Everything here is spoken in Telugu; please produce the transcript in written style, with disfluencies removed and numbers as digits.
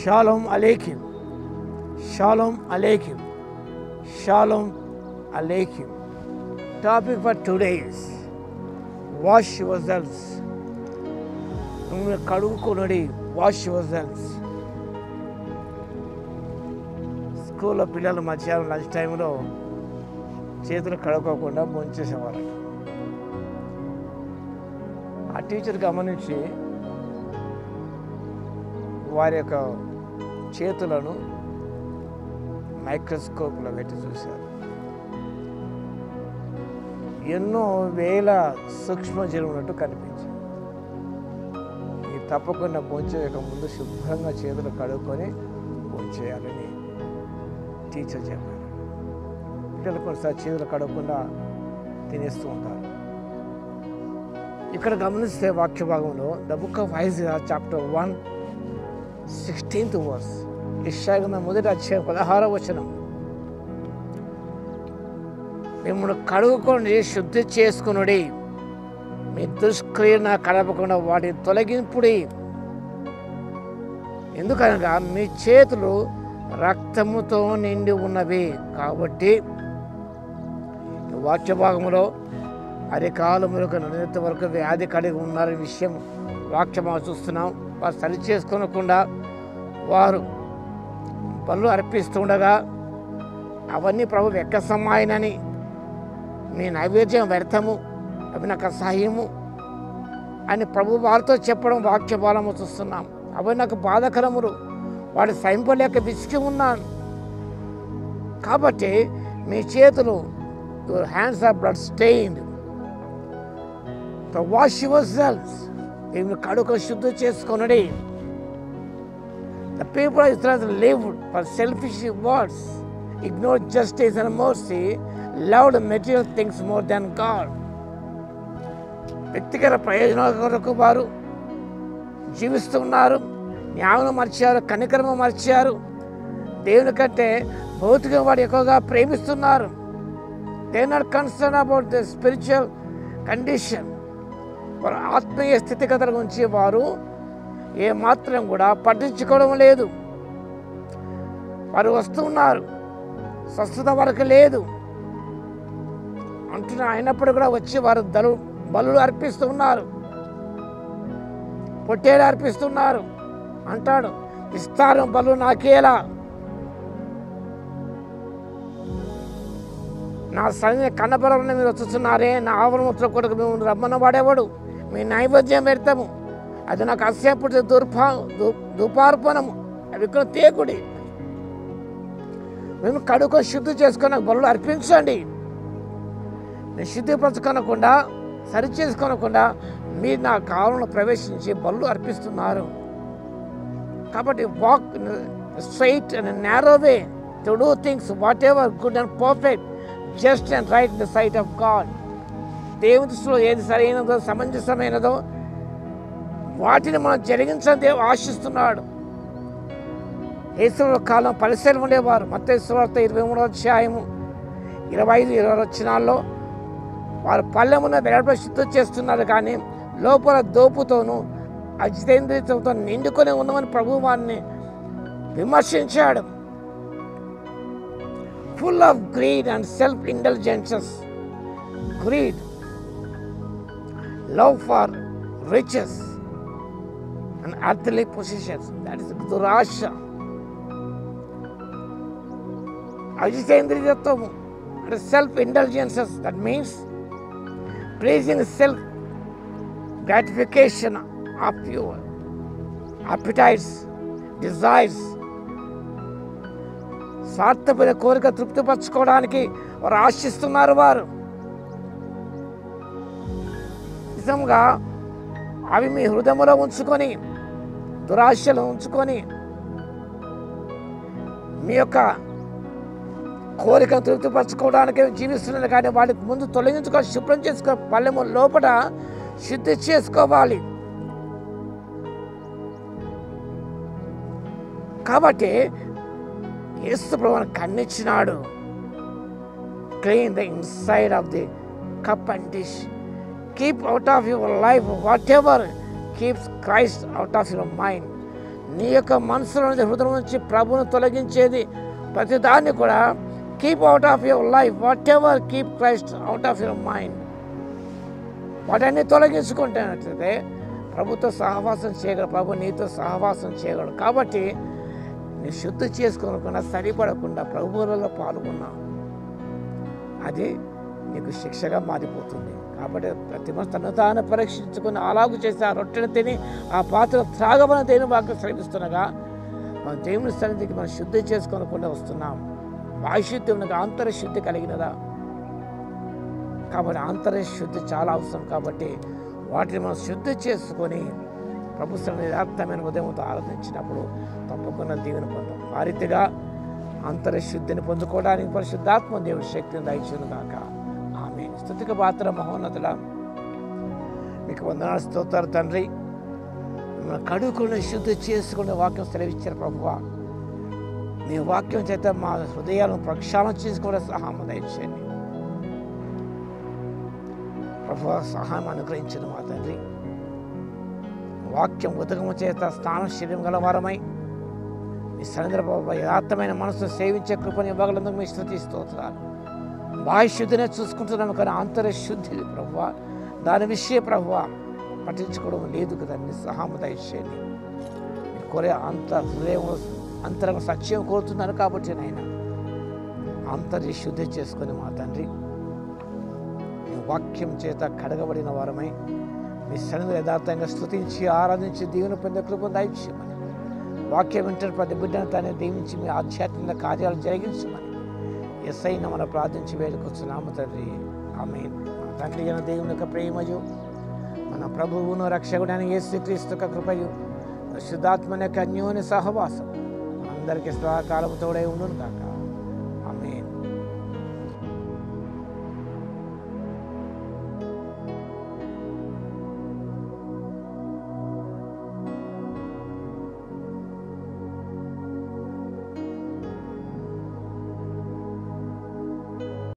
Shalom Aleichem. Shalom Aleichem. Shalom Aleichem. Topic for today is wash yourselves. కడుగుకొనుడి, వాష్ యువర్ సెల్ఫ్స్. స్కూల్లో పిల్లలు మధ్యాహ్నం లంచ్ టైంలో చేతులు కడుక్కోకుండా భోంచేసేవారు. ఆ టీచర్ గమనించి వారి యొక్క చేతులను మైక్రోస్కోప్లో పెట్టి చూశారు. ఎన్నో వేల సూక్ష్మజీవులు ఉన్నట్టు కనిపించింది. ఇది తప్పకుండా భోంచేయక ముందు శుభ్రంగా చేతులు కడుక్కొని భోంచేయాలని టీచర్ చెప్పారు. పిల్లలు కొన్నిసారి చేతులు కడగకుండా తినేస్తూ ఉంటారు. ఇక్కడ గమనిస్తే వాక్య భాగంలో the book of Isaiah chapter 1:16 verse, యెషయా గ్రంథం 1వ అధ్యాయం 16వ వచనం, మిమ్మల్ని కడుగుకొని శుద్ధి చేసుకునుడి, మీ దుష్క్రియను కడపకుండా వాటిని తొలగింపుడి. ఎందుకనగా మీ చేతులు రక్తముతో నిండి ఉన్నవి. కాబట్టి వాక్య భాగంలో అరికాలములకు నడినెత్తి వరకు వ్యాధి కలిగి ఉన్నారనే విషయం వాక్యమా చూస్తున్నాం. వారు సరి చేసుకోనకుండా వారు బలులు అర్పిస్తుండగా అవన్నీ ప్రభు వెక్కసమాయనని, మీ నైవేద్యం వ్యర్థము, అవి నాకు అసహ్యము అని ప్రభు వారితో చెప్పడం వాక్య బలము చూస్తున్నాం. అవి నాకు బాధకరములు, వాడు సహింపలేక విసిగి ఉన్నాను. కాబట్టి మీ చేతులు, your hands are blood stained, wash your selves, మీరు కడుక శుద్ధి చేసుకొనుడి. The people of Israel lived for selfish words, ignored justice and mercy, loved material things more than God. వ్యక్తిగత ప్రయోజనాల కొరకు వారు జీవిస్తున్నారు. న్యాయం మర్చారు, కనికరము మర్చారు. దేవుని కంటే భౌతిక వాడు ఎక్కువగా ప్రేమిస్తున్నారు. They are not concerned about the spiritual condition. వారు ఆత్మీయ స్థితిగతుల గురించి వారు ఏమాత్రం కూడా పట్టించుకోవడం లేదు. వారు వస్తున్నారు, స్వస్థత వరకు లేదు అంటున్నా, అయినప్పుడు కూడా వచ్చి వారు బలులు అర్పిస్తున్నారు, పొట్టేలు అర్పిస్తున్నారు. అంటాడు, ఇస్తారు బలు నాకేలా, నా సైన్య కన్నబరని మీరు వచ్చుతున్నారే, నా ఆవరణముల కొరకు మేము రమ్మన్న వాడేవాడు, మీ నైవేద్యం పెడతాము, అది నాకు అస్యపుటి ధూపార్పణము, అవి ఇక్కడ తేకుడి, మేము కడుక్కొని శుద్ధి చేసుకొని నాకు బలులు అర్పించండి. నేను శుద్ధిపరచుకోనకుండా, సరి చేసుకోనకుండా మీరు నా కాలంలో ప్రవేశించి బలులు అర్పిస్తున్నారు. కాబట్టి walk straight and narrow way to do things whatever good and perfect, just and right in the sight of God. దేవుని దృష్టిలో ఏది సరైనదో సమంజసమైనదో వాటిని మనం జరిగించని దేవుడు ఆశిస్తున్నాడు. యేసు కాలం పరిశీలన ఉండేవారు. మత్తయి సువార్త 23వ అధ్యాయము 25-20 వచనాల్లో వారు పళ్ళెమున వెడల్ప శుద్ధి చేస్తున్నారు, కానీ లోపల దోపుతోనూ అజితేంద్రియంతో నిండుకొని ఉన్నామని ప్రభు వారిని విమర్శించాడు. Full of greed and self-indulgences, greed, love for riches and earthly possessions, that is durasha. Ajitendriyatvam, that is self-indulgences, that means pleasing self gratification of your appetites, desires. స్వార్థపర కోరిక తృప్తిపరచుకోవడానికి వారు ఆశిస్తున్నారు. వారు నిజంగా అవి మీ హృదయంలో ఉంచుకొని, దురాశలు ఉంచుకొని, మీ యొక్క కోరికను తృప్తిపరచుకోవడానికి జీవిస్తున్నారు. కానీ వాటికి ముందు తొలగించుకొని శుభ్రం చేసుకో, పళ్ళెము లోపల శుద్ధి చేసుకోవాలి. కాబట్టి యేసు ప్రభువును కన్నిచ్చినాడు. Clean the inside of the cup and dish. Keep out of your life whatever keeps Christ out of your mind. నీ యొక్క మనసులో నుంచి, హృదయం నుంచి ప్రభువును తొలగించేది ప్రతి దాన్ని కూడా keep out of your life. Whatever keep Christ out of your mind. వాటన్ని తొలగించుకుంటున్నట్లయితే ప్రభుతో సహవాసం చేయగలడు, ప్రభు నీతో సహవాసం చేయగలడు. కాబట్టి నీ శుద్ధి చేసుకోకుండా, సరిపడకుండా ప్రభువులలో పాల్గొన్నా అది నీకు శిక్షగా మారిపోతుంది. కాబట్టి ప్రతి మనిషి తను తాను పరీక్షించుకుని అలాగూ చేసి ఆ రొట్టెను తిని ఆ పాత్ర త్రాగమని దేవుని వాక్యం శ్రమిస్తుండగా మన దేవుని సన్నిధికి మనం శుద్ధి చేసుకోనకుండా వస్తున్నాం. బాహ్యశుద్ధి ఉన్నది, ఆంతరశుద్ధి కలిగినదా? కాబట్టి ఆంతరశుద్ధి చాలా అవసరం. కాబట్టి వాటిని మనం శుద్ధి చేసుకొని ప్రభు సన్నిధిని యథార్థమైన ఉదయంతో ఆరాధించినప్పుడు తప్పకుండా దీవెన పొందాం. ఆ రీతిగా అంతరశుద్ధిని పొందుకోవడానికి పరిశుద్ధాత్మ దేవుడి శక్తిని దయచేయును గాక. ఆమేన్. స్తుతికి పాత్ర మహోన్నతుడా, మీకు వందనాలు, స్తోత్రాలు తండ్రి. మిమ్మల్ని కడుక్కుని శుద్ధి చేసుకునే వాక్యం సెలవిచ్చారు ప్రభువా. మీ వాక్యం చేత మా హృదయాలను ప్రక్షాళన చేసుకునే సహాయం దయచేయండి ప్రభువా. సహాయం అనుగ్రహించిన మా తండ్రి, వాక్యం ఉదకము చేత స్నానం శరీరం గల వారమై మీ సన్నిధిలో ప్రభువా యథార్థమైన మనసు సేవించే కృపని ఇవ్వగలందుకు మీ స్తుతి స్తోత్రాలు. బాహ్యశుద్ధినే చూసుకుంటున్నాము కానీ ఆంతరశుద్ధి ప్రభువా, దాని విషయ ప్రభువా పట్టించుకోవడం లేదు కదా. మీ సహాయం దయచేయండి. మీరు కోరే హృదయం అంతరంగ సత్యం కోరుతున్నారు కాబట్టి నాయన అంతర్శుద్ధి చేసుకొని మా తండ్రి మీ వాక్యం చేత కడగబడిన వారమై మీ సన్నిధిలో యథార్థంగా స్తుతించి ఆరాధించి దీవెన పొందే కృపను దయచేయమని, వాక్యం వింటున్న ప్రతి బిడ్డను తానే దీవించి మీ ఆధ్యాత్మిక కార్యాలు జరిగించమని ఎస్ఐన మనం ప్రార్థించి వేడుకొస్తున్నాము తండ్రి. ఆమేన్. మన తండ్రి అయిన దేవుని యొక్క ప్రేమయు, మన ప్రభువును రక్షకుడైన యేసుక్రీస్తు యొక్క కృపయు, శుద్ధాత్మ యొక్క అన్యోన్య సహవాసం అందరికీ సదాకాలము తోడై ఉండును గాక.